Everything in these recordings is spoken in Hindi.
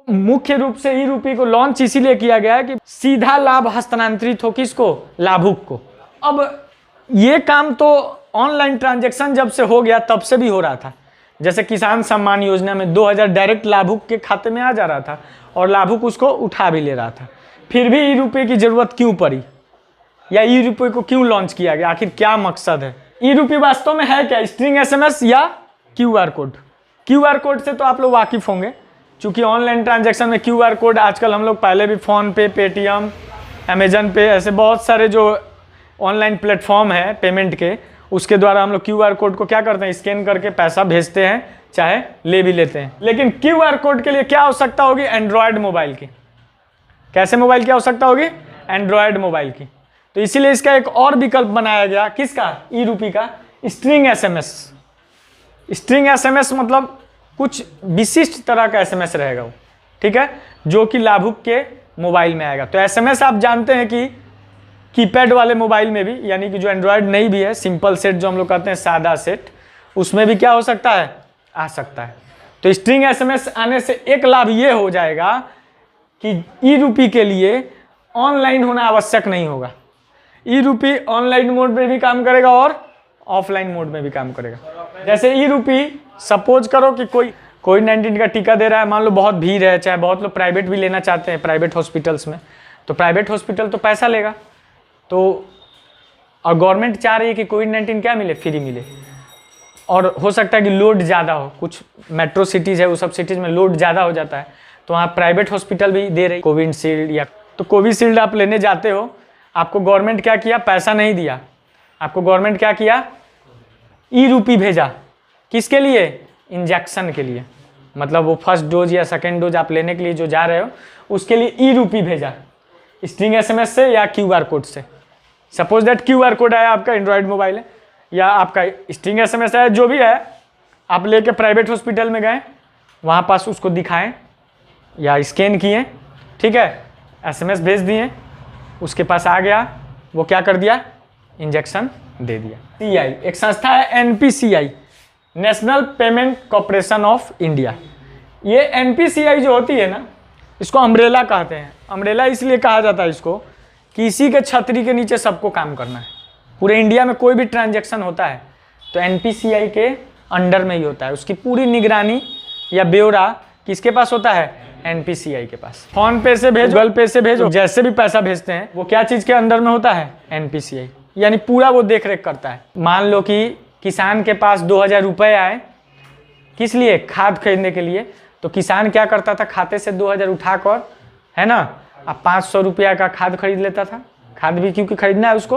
मुख्य रूप से ई रूपी को लॉन्च इसीलिए किया गया है कि सीधा लाभ हस्तांतरित हो किसको, लाभुक को। अब ये काम तो ऑनलाइन ट्रांजैक्शन जब से हो गया तब से भी हो रहा था। जैसे किसान सम्मान योजना में 2000 डायरेक्ट लाभुक के खाते में आ जा रहा था और लाभुक उसको उठा भी ले रहा था। फिर भी ई रुपये की जरूरत क्यों पड़ी, या ई रुपये को क्यों लॉन्च किया गया, आखिर क्या मकसद है? ई रुपये वास्तव में है क्या, स्ट्रिंग SMS या QR कोड? QR कोड से तो आप लोग वाकिफ होंगे, क्योंकि ऑनलाइन ट्रांजैक्शन में QR कोड आजकल हम लोग पहले भी फ़ोन पे, पेटीएम, अमेजन पे, ऐसे बहुत सारे जो ऑनलाइन प्लेटफॉर्म है पेमेंट के, उसके द्वारा हम लोग QR कोड को क्या करते हैं, स्कैन करके पैसा भेजते हैं, चाहे ले भी लेते हैं। लेकिन QR कोड के लिए क्या आवश्यकता होगी, एंड्रॉयड मोबाइल की। कैसे मोबाइल की आवश्यकता होगी, एंड्रॉयड मोबाइल की। तो इसीलिए इसका एक और विकल्प बनाया गया, किसका, ई रुपी का, स्ट्रिंग SMS। स्ट्रिंग SMS मतलब कुछ विशिष्ट तरह का SMS रहेगा वो, ठीक है, जो कि लाभुक के मोबाइल में आएगा। तो SMS आप जानते हैं कि कीपैड वाले मोबाइल में भी, यानी कि जो एंड्रॉयड नहीं भी है, सिंपल सेट जो हम लोग कहते हैं, सादा सेट, उसमें भी क्या हो सकता है, आ सकता है। तो स्ट्रिंग SMS आने से एक लाभ ये हो जाएगा कि ई रुपी के लिए ऑनलाइन होना आवश्यक नहीं होगा। ई रुपी ऑनलाइन मोड में भी काम करेगा और ऑफलाइन मोड में भी काम करेगा। जैसे ई रुपी, सपोज करो कि कोई कोविड-19 का टीका दे रहा है, मान लो बहुत भीड़ है, चाहे बहुत लोग प्राइवेट भी लेना चाहते हैं, प्राइवेट हॉस्पिटल्स में, तो प्राइवेट हॉस्पिटल तो पैसा लेगा, तो और गवर्नमेंट चाह रही है कि कोविड-19 क्या मिले, फ्री मिले। और हो सकता है कि लोड ज़्यादा हो, कुछ मेट्रो सिटीज़ है, वो सब सिटीज़ में लोड ज़्यादा हो जाता है, तो वहाँ प्राइवेट हॉस्पिटल भी दे रही कोविशील्ड, या तो कोविशील्ड आप लेने जाते हो, आपको गवर्नमेंट क्या किया, पैसा नहीं दिया, आपको गवर्नमेंट क्या किया, ई रुपी भेजा। किसके लिए, इंजेक्शन के लिए, मतलब वो फर्स्ट डोज या सेकेंड डोज आप लेने के लिए जो जा रहे हो, उसके लिए ई रुपी भेजा, स्ट्रिंग SMS से या QR कोड से। सपोज दैट QR कोड आया, आपका एंड्रॉयड मोबाइल है, या आपका स्ट्रिंग SMS है, जो भी है, आप लेके प्राइवेट हॉस्पिटल में गए, वहाँ पास उसको दिखाएं या स्कैन किए, ठीक है, SMS भेज दिए, उसके पास आ गया, वो क्या कर दिया, इंजेक्शन दे दिया। CI एक संस्था है, NPCI, national payment corporation of India. ये NPCI जो होती है ना, इसको अम्ब्रेला कहते हैं। अम्ब्रेला इसलिए कहा जाता है इसको कि इसी के छतरी के नीचे सबको काम करना है। पूरे इंडिया में कोई भी ट्रांजैक्शन होता है तो NPCI के अंडर में ही होता है, उसकी पूरी निगरानी या ब्यौरा किसके पास होता है, NPCI के पास। फोन पे से भेजो, गूगल पे से भेजो, जैसे भी पैसा भेजते हैं वो क्या चीज़ के अंडर में होता है, NPCI, यानी पूरा वो देख रेख करता है। मान लो कि किसान के पास 2000 रुपये आए, किस लिए, खाद खरीदने के लिए, तो किसान क्या करता था, खाते से 2000 उठाकर, है ना, अब 500 रुपया का खाद खरीद लेता था, खाद भी क्योंकि खरीदना है उसको,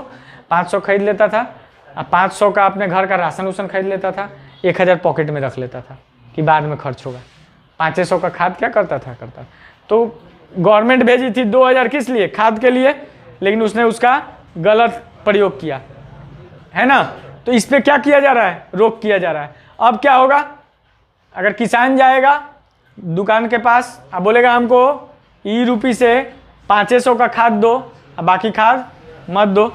500 खरीद लेता था, अब 500 का अपने घर का राशन उसन खरीद लेता था, 1000 पॉकेट में रख लेता था कि बाद में खर्च होगा। 500 का खाद क्या करता था, तो गवर्नमेंट भेजी थी 2000 किस लिए, खाद के लिए, लेकिन उसने उसका गलत प्रयोग किया, है ना, तो इस पर क्या किया जा रहा है, रोक किया जा रहा है। अब क्या होगा, अगर किसान जाएगा दुकान के पास, अब बोलेगा हमको ई रुपी से 500 का खाद दो, अब बाकी खाद मत दो,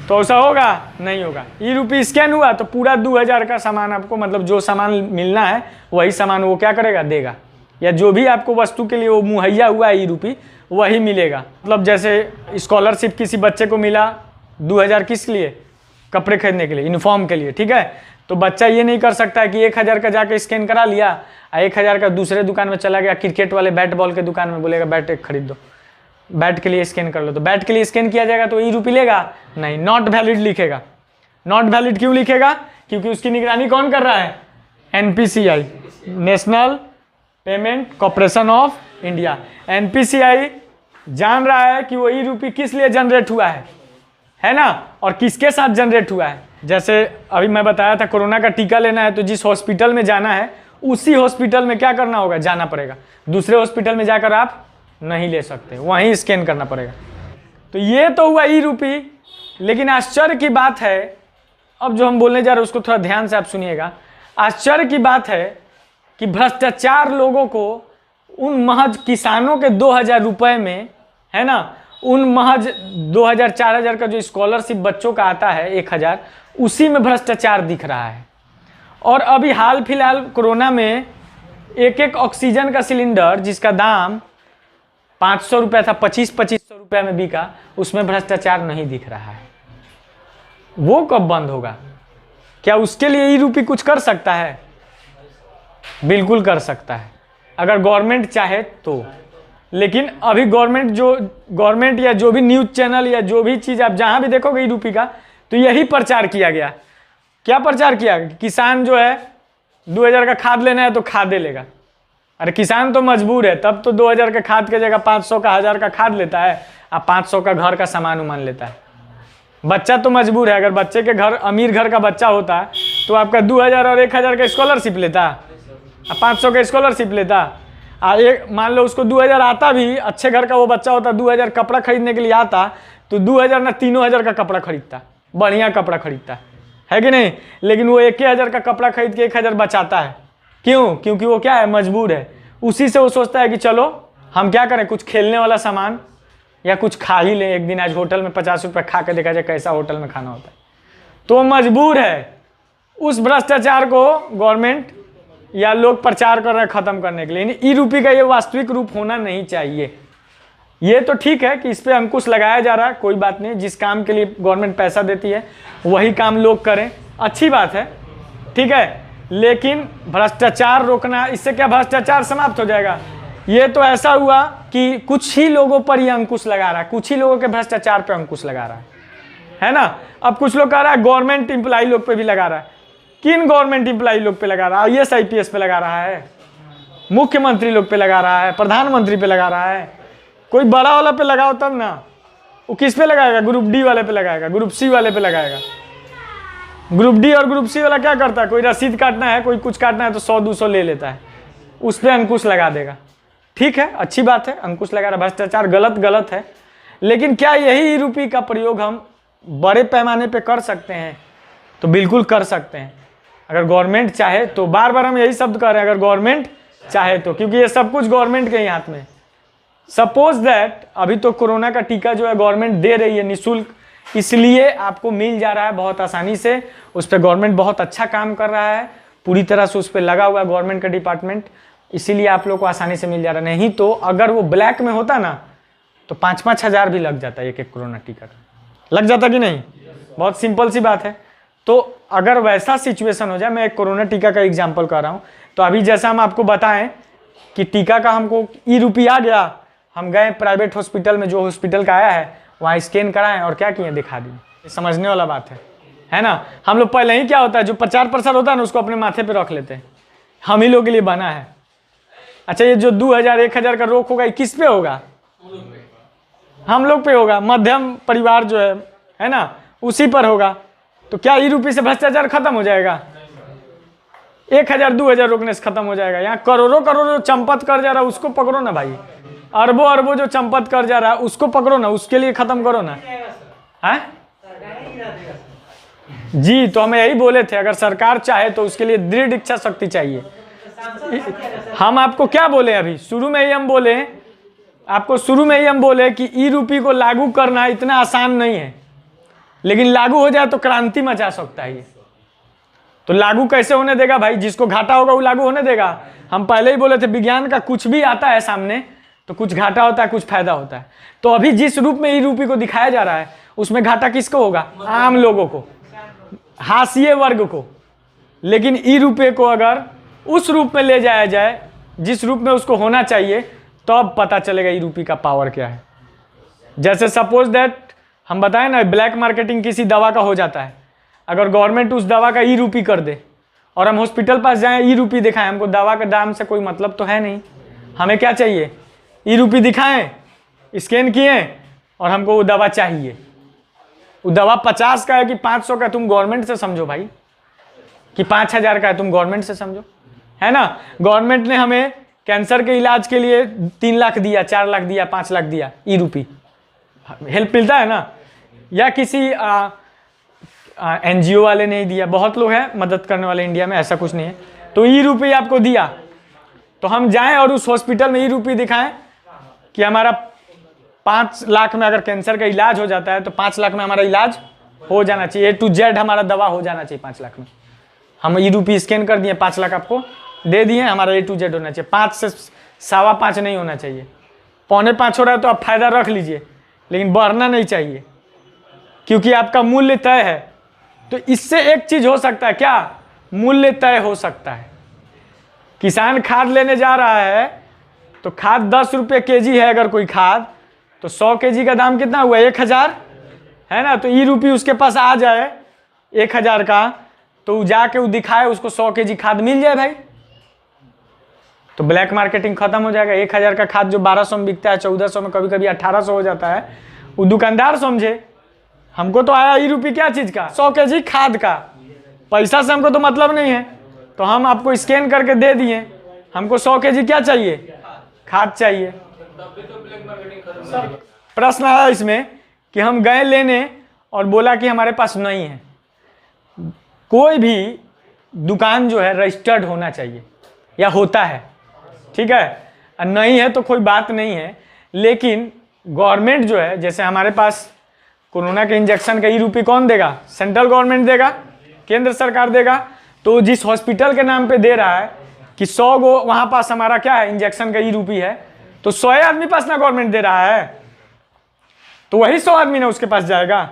तो ऐसा होगा, नहीं होगा। ई रुपी स्कैन हुआ तो पूरा 2000 का सामान आपको, मतलब जो सामान मिलना है वही सामान वो क्या करेगा, देगा, या जो भी आपको वस्तु के लिए वो मुहैया हुआ है ई रुपी, वही मिलेगा। मतलब जैसे स्कॉलरशिप किसी बच्चे को मिला 2000 किस लिए, कपड़े खरीदने के लिए, यूनिफॉर्म के लिए, ठीक है, तो बच्चा ये नहीं कर सकता कि 1000 का जाके स्कैन करा लिया, 1000 का दूसरे दुकान में चला गया, क्रिकेट वाले बैट बॉल के दुकान में, बोलेगा बैट एक खरीद दो, बैट के लिए स्कैन कर लो, तो बैट के लिए स्कैन किया जाएगा तो ई रुपी लेगा नहीं, नॉट वैलिड लिखेगा। नॉट वैलिड क्यों लिखेगा, क्योंकि उसकी निगरानी कौन कर रहा है, NPCI, national payment corporation of India. NPCI जान रहा है कि वो ई रुपी किस लिए जनरेट हुआ है ना, और किसके साथ जनरेट हुआ है। जैसे अभी मैं बताया था, कोरोना का टीका लेना है तो जिस हॉस्पिटल में जाना है उसी हॉस्पिटल में क्या करना होगा, जाना पड़ेगा, दूसरे हॉस्पिटल में जाकर आप नहीं ले सकते, वहीं स्कैन करना पड़ेगा। तो ये तो हुआ ई रुपी। लेकिन आश्चर्य की बात है, अब जो हम बोलने जा रहे हैं उसको थोड़ा ध्यान से आप सुनिएगा। आश्चर्य की बात है कि भ्रष्टाचार लोगों को उन महज किसानों के 2000 रुपये में, है ना, उन महज 2000 4000 का जो स्कॉलरशिप बच्चों का आता है 1000, उसी में भ्रष्टाचार दिख रहा है। और अभी हाल फिलहाल कोरोना में एक एक ऑक्सीजन का सिलेंडर जिसका दाम 500 रुपया था, 2500 रुपया में बिका, उसमें भ्रष्टाचार नहीं दिख रहा है। वो कब बंद होगा? क्या उसके लिए ई रूपी कुछ कर सकता है? बिल्कुल कर सकता है, अगर गवर्नमेंट चाहे तो। लेकिन अभी गवर्नमेंट या जो भी न्यूज चैनल या जो भी चीज़ आप जहाँ भी देखोगे ई रूपी का, तो यही प्रचार किया गया। क्या प्रचार किया? किसान जो है 2000 का खाद लेना है तो खाद लेगा। अरे किसान तो मजबूर है, तब तो 2000 का खाद के जगह 500 का 1000 का खाद लेता है, अब 500 का घर का सामान उमान लेता है। बच्चा तो मजबूर है, अगर बच्चे के घर अमीर घर का बच्चा होता तो आपका 2000 और 1000 का स्कॉलरशिप लेता, अब 500 का स्कॉलरशिप लेता। एक मान लो उसको 2000 आता भी, अच्छे घर का वो बच्चा होता, 2000 कपड़ा खरीदने के लिए आता, तो 2000 ना 3000 का कपड़ा खरीदता, बढ़िया कपड़ा खरीदता है कि नहीं। लेकिन वो 1000 का कपड़ा खरीद के 1000 बचाता है। क्यों? क्योंकि वो क्या है, मजबूर है। उसी से वो सोचता है कि चलो हम क्या करें, कुछ खेलने वाला सामान या कुछ खा ही लें, एक दिन आज होटल में 50 रुपये खा के देखा जाए कैसा होटल में खाना होता है। तो मजबूर है। उस भ्रष्टाचार को गवर्नमेंट या लोग प्रचार कर रहे हैं खत्म करने के लिए। ई रूपी का ये वास्तविक रूप होना नहीं चाहिए। ये तो ठीक है कि इस पर अंकुश लगाया जा रहा है, कोई बात नहीं। जिस काम के लिए गवर्नमेंट पैसा देती है वही काम लोग करें, अच्छी बात है, ठीक है। लेकिन भ्रष्टाचार रोकना, इससे क्या भ्रष्टाचार समाप्त हो जाएगा? ये तो ऐसा हुआ कि कुछ ही लोगों पर ये अंकुश लगा रहा है, कुछ ही लोगों के भ्रष्टाचार पे अंकुश लगा रहा है ना। अब कुछ लोग कह रहा है गवर्नमेंट एम्प्लॉई लोग पे भी लगा रहा है। किन गवर्नमेंट एम्प्लॉई लोग पे लगा रहा है? IAS IPS पे लगा रहा है, मुख्यमंत्री लोग पे लगा रहा है, प्रधानमंत्री पे लगा रहा है। कोई बड़ा वाला पे लगाओ तब ना। वो किस पे लगाएगा? ग्रुप डी वाले पे लगाएगा, ग्रुप सी वाले पे लगाएगा। ग्रुप डी और ग्रुप सी वाला क्या करता है? कोई रसीद काटना है, कोई कुछ काटना है तो 100-200 ले लेता है, उस पर अंकुश लगा देगा। ठीक है, अच्छी बात है, अंकुश लगा रहा। भ्रष्टाचार गलत है, लेकिन क्या यही ई रूपी का प्रयोग हम बड़े पैमाने पे कर सकते हैं? तो बिल्कुल कर सकते हैं, अगर गवर्नमेंट चाहे तो। बार बार हम यही शब्द कह रहे हैं, अगर गवर्नमेंट चाहे तो, क्योंकि ये सब कुछ गवर्नमेंट के ही हाथ में। सपोज दैट अभी तो कोरोना का टीका जो है गवर्नमेंट दे रही है निःशुल्क, इसलिए आपको मिल जा रहा है बहुत आसानी से। उस पर गवर्नमेंट बहुत अच्छा काम कर रहा है, पूरी तरह से उस पर लगा हुआ है गवर्नमेंट का डिपार्टमेंट, इसीलिए आप लोग को आसानी से मिल जा रहा है। नहीं तो अगर वो ब्लैक में होता ना तो 5-5 हज़ार भी लग जाता, एक कोरोना टीका लग जाता कि नहीं। बहुत सिंपल सी बात है। तो अगर वैसा सिचुएशन हो जाए, मैं एक कोरोना टीका का एग्जाम्पल कर रहा हूँ, तो अभी जैसा हम आपको बताएं कि टीका का हमको ई रूपी आ गया, हम गए प्राइवेट हॉस्पिटल में, जो हॉस्पिटल का आया है वहाँ स्कैन कराएं और क्या किए, दिखा दिए। समझने वाला बात है ना। हम लोग पहले ही क्या होता है, जो प्रचार होता है ना, उसको अपने माथे पे रख लेते हैं, हम ही लोग के लिए बना है। अच्छा, ये जो 2000-1000 का रोक होगा, ये किस पे होगा? हम लोग पे होगा, मध्यम परिवार जो है ना, उसी पर होगा। तो क्या ई रूपी से भ्रष्टाचार खत्म हो जाएगा? 1000-2000 रोकने से खत्म हो जाएगा? यहाँ करोड़ों चंपत कर जा रहा है, उसको पकड़ो ना भाई। अरबों जो चंपत कर जा रहा है उसको पकड़ो ना, उसके लिए खत्म करो ना। है जी, तो हमें यही बोले थे, अगर सरकार चाहे तो उसके लिए दृढ़ इच्छा शक्ति चाहिए। हम आपको क्या बोले, अभी शुरू में ही हम बोले कि ई रूपी को लागू करना इतना आसान नहीं है, लेकिन लागू हो जाए तो क्रांति मचा सकता है ये। तो लागू कैसे होने देगा भाई? जिसको घाटा होगा वो लागू होने देगा। हम पहले ही बोले थे, विज्ञान का कुछ भी आता है सामने तो कुछ घाटा होता है, कुछ फायदा होता है। तो अभी जिस रूप में ई रूपी को दिखाया जा रहा है, उसमें घाटा किसको होगा? आम लोगों को, हाशिए वर्ग को। लेकिन ई रूपी को अगर उस रूप में ले जाया जाए जिस रूप में उसको होना चाहिए, तब पता चलेगा ई रूपी का पावर क्या है। जैसे सपोज दैट हम बताएं ना, ब्लैक मार्केटिंग किसी दवा का हो जाता है, अगर गवर्नमेंट उस दवा का ई रूपी कर दे और हम हॉस्पिटल पास जाएं, ई रूपी दिखाएं, हमको दवा के दाम से कोई मतलब तो है नहीं। हमें क्या चाहिए? ई रूपी दिखाएं, स्कैन किए और हमको वो दवा चाहिए। वो दवा 50 का है कि 500 का, तुम गवर्नमेंट से समझो भाई, कि 5000 का है, तुम गवर्नमेंट से समझो, है ना। गवर्नमेंट ने हमें कैंसर के इलाज के लिए 3 लाख दिया, 4 लाख दिया, 5 लाख दिया, ई रूपी हेल्प मिलता है ना। या किसी NGO वाले ने दिया, बहुत लोग हैं मदद करने वाले इंडिया में, ऐसा कुछ नहीं है। तो ई रूपी आपको दिया, तो हम जाएं और उस हॉस्पिटल में ई रूपी दिखाएं कि हमारा 5 लाख में अगर कैंसर का इलाज हो जाता है तो 5 लाख में हमारा इलाज हो जाना चाहिए, A to Z हमारा दवा हो जाना चाहिए 5 लाख में। हम ई रूपी स्कैन कर दिए, 5 लाख आपको दे दिए, हमारा A to Z होना चाहिए, 5 से 5.25 नहीं होना चाहिए। 4.25 हो रहा है तो आप फायदा रख लीजिए, लेकिन बढ़ना नहीं चाहिए, क्योंकि आपका मूल्य तय है। तो इससे एक चीज हो सकता है, क्या मूल्य तय हो सकता है। किसान खाद लेने जा रहा है तो खाद 10 रुपये केजी है, अगर कोई खाद, तो 100 केजी का दाम कितना हुआ, 1000 है ना। तो E उसके पास आ जाए 1000 का, तो वो जाके वो दिखाए, उसको 100 केजी खाद मिल जाए भाई, तो ब्लैक मार्केटिंग खत्म हो जाएगा। 1000 का खाद जो 1200 में बिकता है, 1400 में, कभी कभी 1800 हो जाता है, वो दुकानदार समझे हमको तो आया E क्या चीज का, 100 केजी खाद का, पैसा से हमको तो मतलब नहीं है, तो हम आपको स्कैन करके दे दिए, हमको 100 केजी क्या चाहिए, खाद चाहिए। प्रश्न आया इसमें कि हम गए लेने और बोला कि हमारे पास नहीं है। कोई भी दुकान जो है रजिस्टर्ड होना चाहिए या होता है, ठीक है, नहीं है तो कोई बात नहीं है, लेकिन गवर्नमेंट जो है, जैसे हमारे पास कोरोना के इंजेक्शन का E कौन देगा, सेंट्रल गवर्नमेंट देगा, केंद्र सरकार देगा। तो जिस हॉस्पिटल के नाम पे दे रहा है कि 100 गो वहां पास हमारा क्या है, इंजेक्शन का E है, तो 100 आदमी पास ना गवर्नमेंट दे रहा है, तो वही 100 आदमी ना उसके पास जाएगा।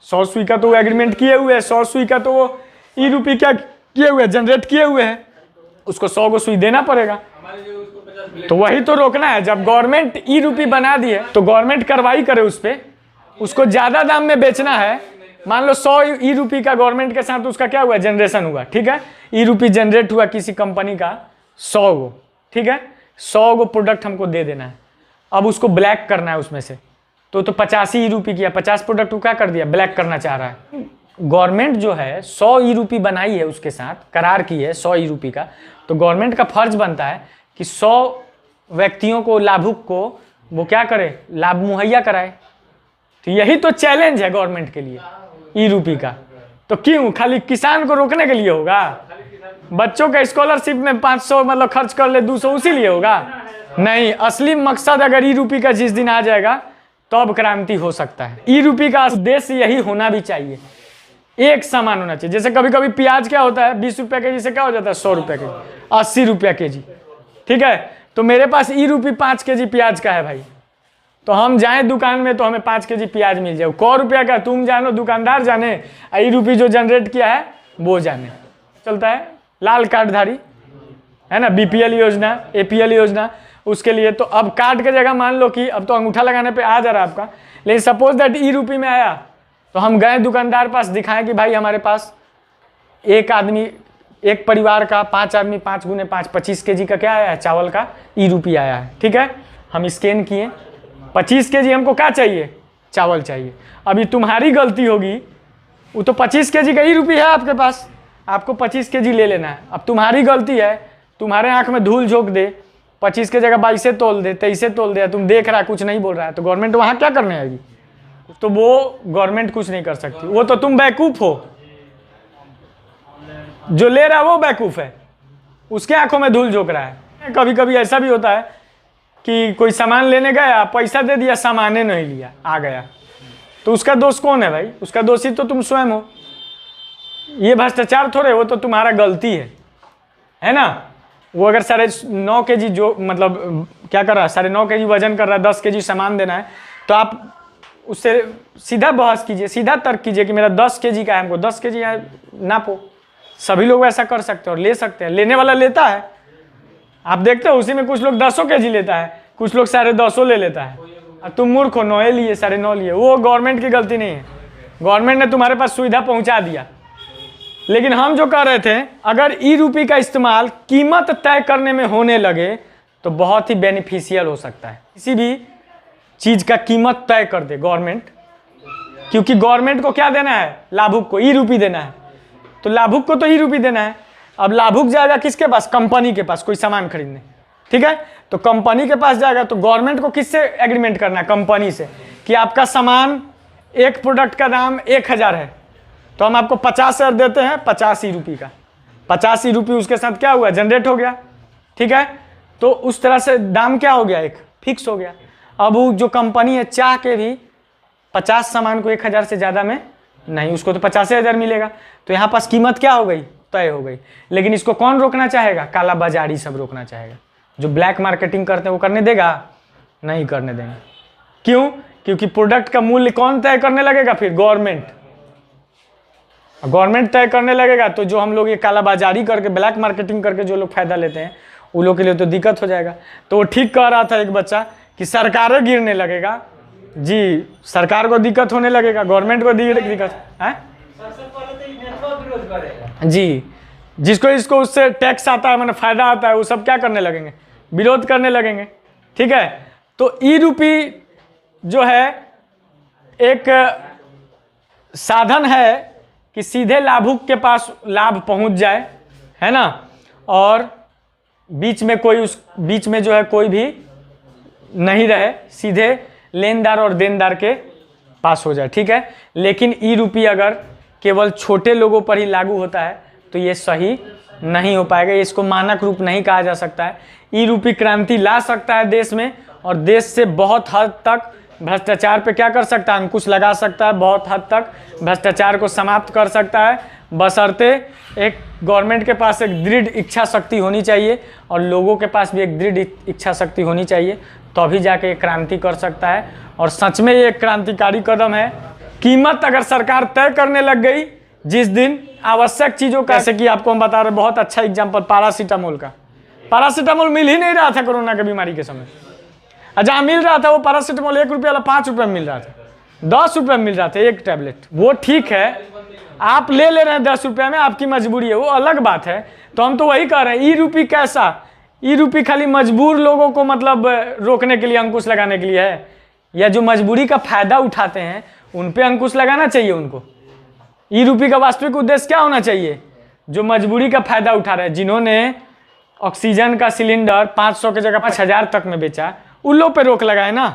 100 सुई का तो वो एग्रीमेंट किए हुए है, 100 सुई का तो वो E क्या किए हुए, जनरेट किए हुए हैं, उसको 100 को सुई देना पड़ेगा। तो वही तो रोकना है। जब गवर्नमेंट E बना दी है तो गवर्नमेंट कार्रवाई करे उस पर, उसको ज्यादा दाम में बेचना है। मान लो 100 E का गवर्नमेंट के साथ उसका क्या हुआ, जनरेशन हुआ, ठीक है, E जनरेट हुआ किसी कंपनी का 100 गो, ठीक है, 100 गो प्रोडक्ट हमको दे देना है। अब उसको ब्लैक करना है उसमें से, तो 85 E किया, 50 प्रोडक्ट को क्या कर दिया, ब्लैक करना चाह रहा है। गवर्नमेंट जो है 100 E बनाई है, उसके साथ करार की है 100 E का, तो गवर्नमेंट का फर्ज बनता है कि 100 व्यक्तियों को, लाभुक को वो क्या करे, लाभ मुहैया कराए। तो यही तो चैलेंज है गवर्नमेंट के लिए E का। तो क्यों खाली किसान को रोकने के लिए होगा, बच्चों का स्कॉलरशिप में 500 मतलब खर्च कर ले 200 उसी लिए होगा, नहीं। असली मकसद अगर E का जिस दिन आ जाएगा तो अब क्रांति हो सकता है। E का उद्देश्य यही होना भी चाहिए, एक समान होना चाहिए। जैसे कभी कभी प्याज क्या होता है, 20 रुपये केजी से क्या हो जाता है, 100 रुपये केजी, 80 रुपये केजी, ठीक है। तो मेरे पास E 5 केजी प्याज का है भाई, तो हम जाएं दुकान में तो हमें 5 केजी प्याज मिल जाए, 100 रुपया का, तुम जानो, दुकानदार जाने, E जो जनरेट किया है वो जाने। चलता है लाल कार्डधारी है ना, BPL योजना, APL योजना, उसके लिए तो अब कार्ड की जगह मान लो कि अब तो अंगूठा लगाने पे आ जा रहा है आपका, लेकिन सपोज दैट E में आया, तो हम गए दुकानदार पास, दिखाएं कि भाई हमारे पास एक आदमी, एक परिवार का 5 आदमी 5 गुने 5 25 केजी का क्या आया है, चावल का E आया है, ठीक है। हम स्कैन किए, 25 केजी हमको क्या चाहिए, चावल चाहिए। अभी तुम्हारी गलती होगी, वो तो 25 केजी का E है आपके पास, आपको 25 केजी ले लेना है। अब तुम्हारी गलती है, तुम्हारे आंख में धूल झोंक दे, 25 की जगह 22 तोल दे, 23 तोल दे, तुम देख रहा है कुछ नहीं बोल रहा है, तो गवर्नमेंट वहां क्या करने आएगी, तो वो गवर्नमेंट कुछ नहीं कर सकती, वो तो तुम बेवकूफ हो, जो ले रहा है वो बेवकूफ है, उसके आंखों में धूल झोंक रहा है। कभी कभी ऐसा भी होता है कि कोई सामान लेने गया, पैसा दे दिया, सामाने नहीं लिया, आ गया, तो उसका दोष कौन है भाई, उसका दोषी तो तुम स्वयं हो। ये भ्रष्टाचार थोड़े, वो तो तुम्हारा गलती है ना। वो अगर 9.5 केजी जो मतलब क्या कर रहा है, 9.5 केजी वजन कर रहा है, 10 केजी सामान देना है, तो आप उससे सीधा बहस कीजिए, सीधा तर्क कीजिए कि मेरा 10 केजी का है, हमको 10 केजी नापो। सभी लोग ऐसा कर सकते हैं और ले सकते हैं, लेने वाला लेता है, आप देखते हो उसी में कुछ लोग 10 केजी लेता है, कुछ लोग 10.5 ले लेता है, और तुम मूर्ख हो, 9 लिए 9.5 लिए, वो गवर्नमेंट की गलती नहीं है, गवर्नमेंट ने तुम्हारे पास सुविधा पहुंचा दिया। लेकिन हम जो कह रहे थे, अगर E का इस्तेमाल कीमत तय करने में होने लगे तो बहुत ही बेनिफिशियल हो सकता है। किसी भी चीज का कीमत तय कर दे गवर्नमेंट, क्योंकि गवर्नमेंट को क्या देना है, लाभुक को E देना है, तो लाभुक को तो E देना है। अब लाभुक जाएगा किसके पास, कंपनी के पास, कोई सामान खरीदने, ठीक है, तो कंपनी के पास जाएगा, तो गवर्नमेंट को किससे एग्रीमेंट करना है, कंपनी से, कि आपका सामान एक प्रोडक्ट का दाम 1000 है, तो हम आपको 50,000 देते हैं, 50 E का, 50 E उसके साथ क्या हुआ, जनरेट हो गया, ठीक है। तो उस तरह से दाम क्या हो गया, एक फिक्स हो गया। अब वो जो कंपनी है चाह के भी 50 सामान को 1000 से ज़्यादा में नहीं, उसको तो 85,000 मिलेगा, तो यहाँ पास कीमत क्या हो गई, तय हो गई। लेकिन इसको कौन रोकना चाहेगा? कालाबाजारी सब रोकना चाहेगा। जो ब्लैक मार्केटिंग करते हैं वो करने देगा? नहीं करने देंगे। क्यों? क्योंकि प्रोडक्ट का मूल्य कौन तय करने लगेगा? फिर गवर्नमेंट। गवर्नमेंट तय करने लगेगा तो जो हम लोग ये कालाबाजारी करके ब्लैक मार्केटिंग करके जो लोग फायदा लेते हैं उन लोग के लिए तो दिक्कत हो जाएगा। तो वो ठीक कह रहा था एक बच्चा कि सरकारें गिरने लगेगा। जी, सरकार को दिक्कत होने लगेगा, गवर्नमेंट को दिक्कत है। जी, जिसको इसको उससे टैक्स आता है, मैंने फायदा आता है, वो सब क्या करने लगेंगे? विरोध करने लगेंगे। ठीक है, तो ई रूपी जो है एक साधन है कि सीधे लाभुक के पास लाभ पहुंच जाए, है ना, और बीच में जो है कोई भी नहीं रहे, सीधे लेनदार और देनदार के पास हो जाए। ठीक है, लेकिन ई रूपी अगर केवल छोटे लोगों पर ही लागू होता है तो ये सही नहीं हो पाएगा, इसको मानक रूप नहीं कहा जा सकता है। ई रूपी क्रांति ला सकता है देश में, और देश से बहुत हद तक भ्रष्टाचार पे क्या कर सकता है? अंकुश लगा सकता है। बहुत हद तक भ्रष्टाचार को समाप्त कर सकता है, बशर्ते एक गवर्नमेंट के पास एक दृढ़ इच्छा शक्ति होनी चाहिए और लोगों के पास भी एक दृढ़ इच्छा शक्ति होनी चाहिए, तभी जाके ये क्रांति कर सकता है। और सच में ये क्रांतिकारी कदम है। कीमत अगर सरकार तय करने लग गई जिस दिन आवश्यक चीज़ों का, जैसे कि आपको हम बता रहे, बहुत अच्छा एग्जाम्पल पैरासीटामोल का। पैरासीटामोल मिल ही नहीं रहा था कोरोना के बीमारी के समय। जहाँ मिल रहा था वो पैरासीटामोल 1 रुपये वाला 5 रुपये में मिल रहा था, 10 रुपये में मिल रहा था एक टैबलेट। वो ठीक है, आप ले रहे हैं 10 रुपये में, आपकी मजबूरी है, वो अलग बात है। तो हम तो वही कह रहे हैं, ई रूपी कैसा? ई रूपी खाली मजबूर लोगों को मतलब रोकने के लिए, अंकुश लगाने के लिए है, या जो मजबूरी का फायदा उठाते हैं उन पे अंकुश लगाना चाहिए उनको। ई रूपी का वास्तविक उद्देश्य क्या होना चाहिए? जो मजबूरी का फायदा उठा रहे हैं, जिन्होंने ऑक्सीजन का सिलेंडर 500 की जगह 5000 तक में बेचा, उन लोग पे रोक लगाए ना,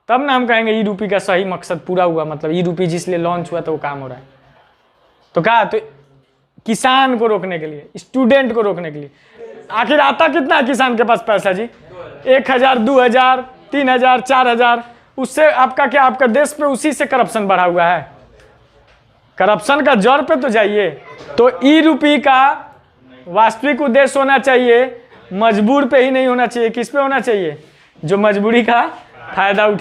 तब ना हम कहेंगे ई रूपी का सही मकसद पूरा हुआ। मतलब ई रूपी जिसलिए लॉन्च हुआ तो वो काम हो रहा है। तो क्या? तो किसान को रोकने के लिए, स्टूडेंट को रोकने के लिए। आखिर आता कितना है किसान के पास पैसा जी? 1000, 2000, 3000, 4000। उससे आपका क्या? आपका देश पे उसी से करप्शन बढ़ा हुआ है। करप्शन का जड़ पे तो जाइए। तो ई रूपी का वास्तविक उद्देश्य होना चाहिए मजबूर पे ही नहीं होना चाहिए। किस पे होना चाहिए? जो मजबूरी का फायदा उठा